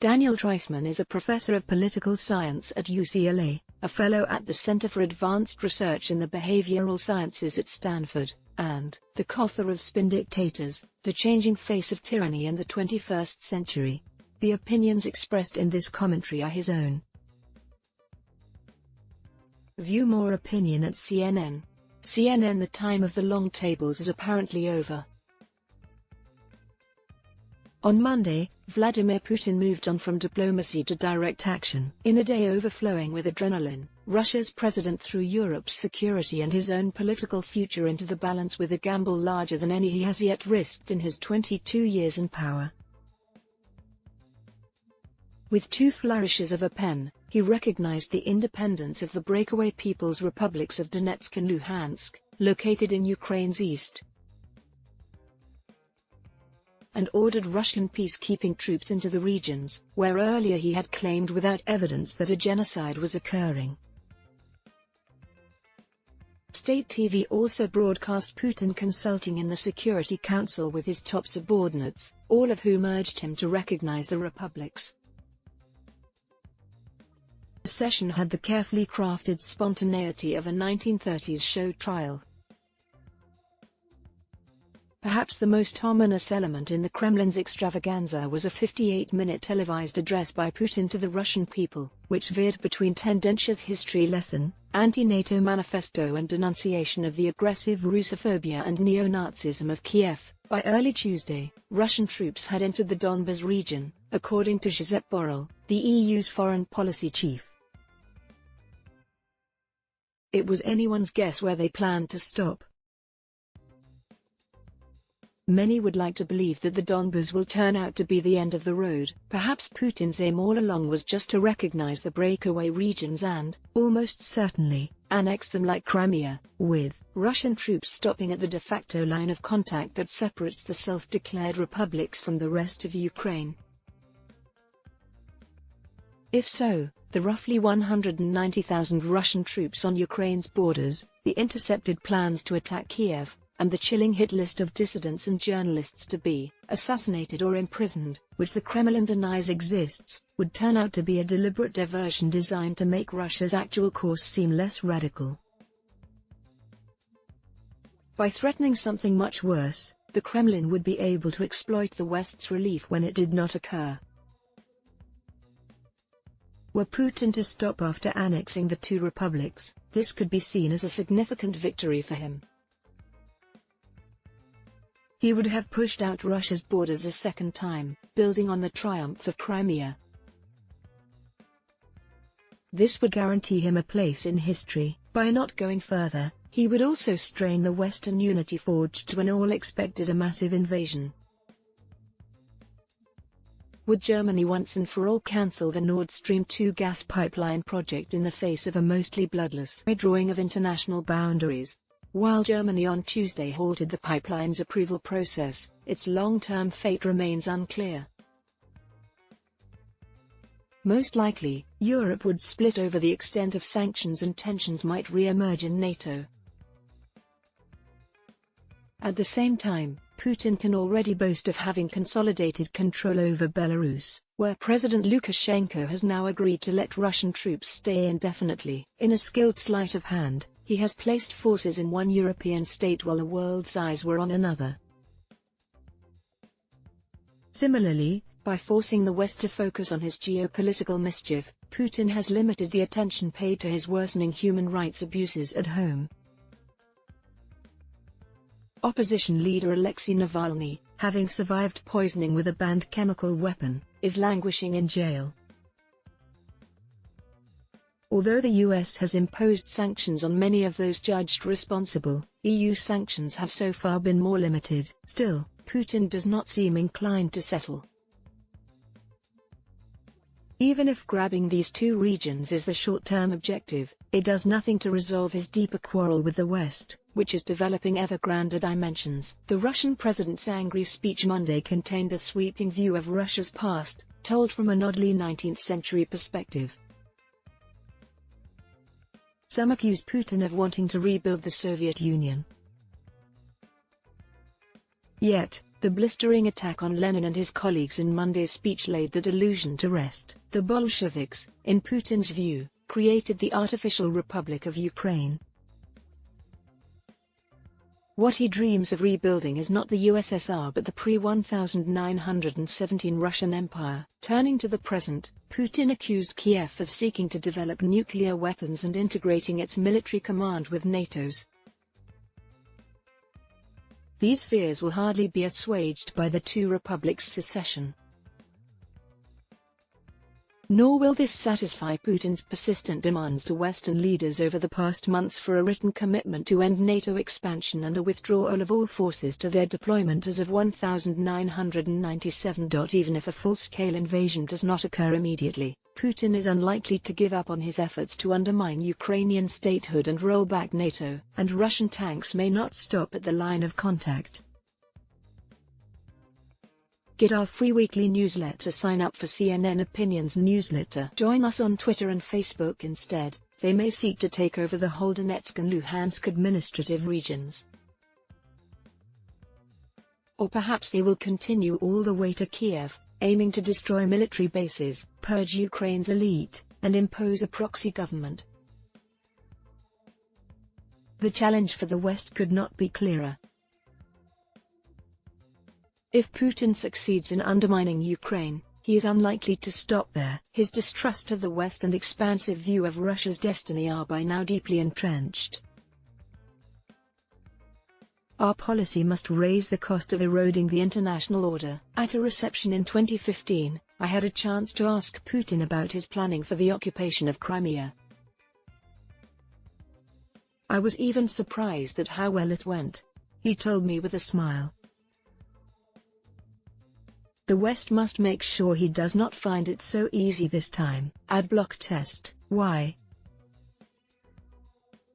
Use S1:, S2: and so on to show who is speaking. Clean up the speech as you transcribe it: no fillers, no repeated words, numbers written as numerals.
S1: Daniel Treisman is a professor of political science at UCLA, a fellow at the Center for Advanced Research in the Behavioral Sciences at Stanford, and the co-author of Spin Dictators, The Changing Face of Tyranny in the 21st Century. The opinions expressed in this commentary are his own. View more opinion at CNN. CNN. The time of the long tables is apparently over. On Monday, Vladimir Putin moved on from diplomacy to direct action. In a day overflowing with adrenaline, Russia's president threw Europe's security and his own political future into the balance with a gamble larger than any he has yet risked in his 22 years in power. With two flourishes of a pen, he recognized the independence of the breakaway People's Republics of Donetsk and Luhansk, located in Ukraine's east, and ordered Russian peacekeeping troops into the regions, where earlier he had claimed without evidence that a genocide was occurring. State TV also broadcast Putin consulting in the Security Council with his top subordinates, all of whom urged him to recognize the republics. The session had the carefully crafted spontaneity of a 1930s show trial. Perhaps the most ominous element in the Kremlin's extravaganza was a 58-minute televised address by Putin to the Russian people, which veered between tendentious history lesson, anti-NATO manifesto and denunciation of the aggressive Russophobia and neo-Nazism of Kiev. By early Tuesday, Russian troops had entered the Donbas region, according to Josep Borrell, the EU's foreign policy chief. It was anyone's guess where they planned to stop. Many would like to believe that the Donbas will turn out to be the end of the road. Perhaps Putin's aim all along was just to recognize the breakaway regions and, almost certainly, annex them like Crimea, with Russian troops stopping at the de facto line of contact that separates the self-declared republics from the rest of Ukraine. If so, the roughly 190,000 Russian troops on Ukraine's borders, the intercepted plans to attack Kiev, and the chilling hit list of dissidents and journalists to be assassinated or imprisoned, which the Kremlin denies exists, would turn out to be a deliberate diversion designed to make Russia's actual course seem less radical. By threatening something much worse, the Kremlin would be able to exploit the West's relief when it did not occur. Were Putin to stop after annexing the two republics, this could be seen as a significant victory for him. He would have pushed out Russia's borders a second time, building on the triumph of Crimea. This would guarantee him a place in history. By not going further, he would also strain the Western unity forged when all expected a massive invasion. Would Germany once and for all cancel the Nord Stream 2 gas pipeline project in the face of a mostly bloodless redrawing of international boundaries? While Germany on Tuesday halted the pipeline's approval process, its long-term fate remains unclear. Most likely, Europe would split over the extent of sanctions and tensions might re-emerge in NATO. At the same time, Putin can already boast of having consolidated control over Belarus, where President Lukashenko has now agreed to let Russian troops stay indefinitely. In a skilled sleight of hand, he has placed forces in one European state while the world's eyes were on another. Similarly, by forcing the West to focus on his geopolitical mischief, Putin has limited the attention paid to his worsening human rights abuses at home. Opposition leader Alexei Navalny, having survived poisoning with a banned chemical weapon, is languishing in jail. Although the US has imposed sanctions on many of those judged responsible, EU sanctions have so far been more limited. Still, Putin does not seem inclined to settle. Even if grabbing these two regions is the short-term objective, it does nothing to resolve his deeper quarrel with the West, which is developing ever grander dimensions. The Russian president's angry speech Monday contained a sweeping view of Russia's past, told from an oddly 19th-century perspective. Some accuse Putin of wanting to rebuild the Soviet Union. Yet, The blistering attack on Lenin and his colleagues in Monday's speech laid the delusion to rest. The Bolsheviks, in Putin's view, created the artificial Republic of Ukraine. What he dreams of rebuilding is not the USSR but the pre-1917 Russian Empire. Turning to the present, Putin accused Kiev of seeking to develop nuclear weapons and integrating its military command with NATO's. These fears will hardly be assuaged by the two republics' secession. Nor will this satisfy Putin's persistent demands to Western leaders over the past months for a written commitment to end NATO expansion and a withdrawal of all forces to their deployment as of 1997. Even if a full-scale invasion does not occur immediately, Putin is unlikely to give up on his efforts to undermine Ukrainian statehood and roll back NATO, and Russian tanks may not stop at the line of contact. Get our free weekly newsletter. Sign up for CNN Opinions newsletter. Join us on Twitter and Facebook instead. They may seek to take over the whole Donetsk and Luhansk administrative regions. Or perhaps they will continue all the way to Kiev, aiming to destroy military bases, purge Ukraine's elite, and impose a proxy government. The challenge for the West could not be clearer. If Putin succeeds in undermining Ukraine, he is unlikely to stop there. His distrust of the West and expansive view of Russia's destiny are by now deeply entrenched. Our policy must raise the cost of eroding the international order. At a reception in 2015, I had a chance to ask Putin about his planning for the occupation of Crimea. I was even surprised at how well it went. He told me with a smile. The West must make sure he does not find it so easy this time. Ad block test. Why?